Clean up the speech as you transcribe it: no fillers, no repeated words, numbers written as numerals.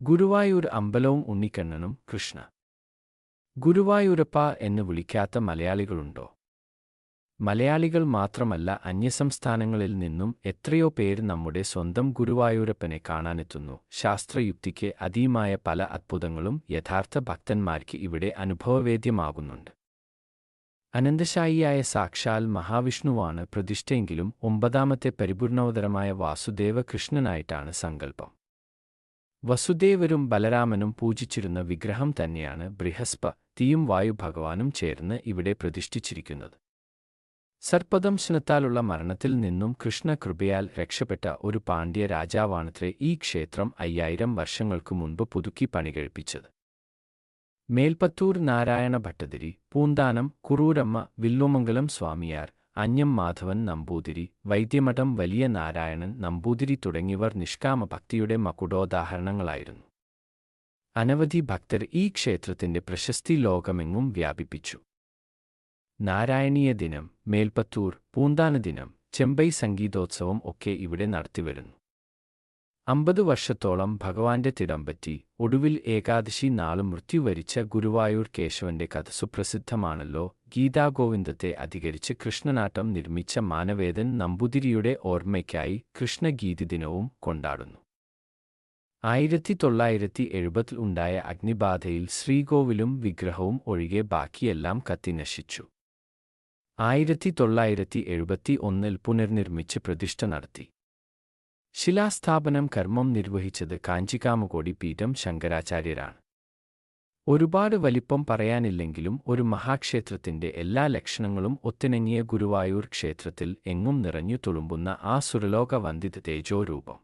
ഗുരുവായൂർ അമ്പലവും ഉണ്ണിക്കണ്ണനും കൃഷ്ണ ഗുരുവായൂരപ്പ എന്ന് വിളിക്കാത്ത മലയാളികളുണ്ടോ? മലയാളികൾ മാത്രമല്ല, അന്യസംസ്ഥാനങ്ങളിൽ നിന്നും എത്രയോ പേര് നമ്മുടെ സ്വന്തം ഗുരുവായൂരപ്പനെ കാണാനെത്തുന്നു. ശാസ്ത്രയുക്തിക്ക് അതീതമായ പല അത്ഭുതങ്ങളും യഥാർത്ഥ ഭക്തന്മാർക്ക് ഇവിടെ അനുഭവവേദ്യമാകുന്നുണ്ട്. അനന്തശായിയായ സാക്ഷാൽ മഹാവിഷ്ണുവാണ് പ്രതിഷ്ഠയെങ്കിലും ഒമ്പതാമത്തെ പരിപൂർണാവതാരമായ വാസുദേവ കൃഷ്ണനായിട്ടാണ് സങ്കല്പം. വസുദേവരും ബലരാമനും പൂജിച്ചിരുന്ന വിഗ്രഹം തന്നെയാണ് ബൃഹസ്പതിയും വായുഭഗവാനും ചേർന്ന് ഇവിടെ പ്രതിഷ്ഠിച്ചിരിക്കുന്നത്. സർപ്പദംശനത്താലുള്ള മരണത്തിൽ നിന്നും കൃഷ്ണകൃപയാൽ രക്ഷപ്പെട്ട ഒരു പാണ്ഡ്യ രാജാവാണത്രേ ഈ ക്ഷേത്രം 5000 വർഷങ്ങൾക്കു മുൻപ് പുതുക്കി പണികഴിപ്പിച്ചത്. മേൽപ്പത്തൂർ നാരായണ ഭട്ടതിരി, പൂന്താനം കുറൂരമ്മ, വില്വമംഗലം സ്വാമിയാർ, അഞ്ഞം മാധവൻ നമ്പൂതിരി, വൈദ്യമഠം വലിയ നാരായണൻ നമ്പൂതിരി തുടങ്ങിയവർ നിഷ്കാമ ഭക്തിയുടെ മകുടോദാഹരണങ്ങളായിരുന്നു. അനവധി ഭക്തർ ഈ ക്ഷേത്രത്തിന്റെ പ്രശസ്തി ലോകമെങ്ങും വ്യാപിപ്പിച്ചു. നാരായണീയ ദിനം, മേൽപ്പത്തൂർ, പൂന്താന ദിനം, ചെമ്പൈ സംഗീതോത്സവം ഒക്കെ ഇവിടെ നടത്തിവരുന്നു. 50 വർഷത്തോളം ഭഗവാന്റെ തിടമ്പറ്റി ഒടുവിൽ ഏകാദശി നാള് മൃത്യുവരിച്ച ഗുരുവായൂർ കേശവന്റെ കഥ സുപ്രസിദ്ധമാണല്ലോ. ഗീതാഗോവിന്ദത്തെ അധികരിച്ച് കൃഷ്ണനാട്ടം നിർമ്മിച്ച മാനവേദൻ നമ്പൂതിരിയുടെ ഓർമ്മയ്ക്കായി കൃഷ്ണഗീതി ദിനവും കൊണ്ടാടുന്നു. 1970 ഉണ്ടായ അഗ്നിബാധയിൽ ശ്രീകോവിലും വിഗ്രഹവും ഒഴികെ ബാക്കിയെല്ലാം കത്തിനശിച്ചു. 1971 പുനർനിർമ്മിച്ച് പ്രതിഷ്ഠ നടത്തി. ശിലാസ്ഥാപനം കർമ്മം നിർവഹിച്ചത് കാഞ്ചികാമകോടി പീഠം ശങ്കരാചാര്യരാണ്. ഒരുപാട് വലിപ്പം പറയാനില്ലെങ്കിലും ഒരു മഹാക്ഷേത്രത്തിന്റെ എല്ലാ ലക്ഷണങ്ങളും ഒത്തിണങ്ങിയ ഗുരുവായൂർ ക്ഷേത്രത്തിൽ എങ്ങും നിറഞ്ഞു തുളുമ്പുന്ന ആ സുരലോക വന്ദിത തേജോരൂപം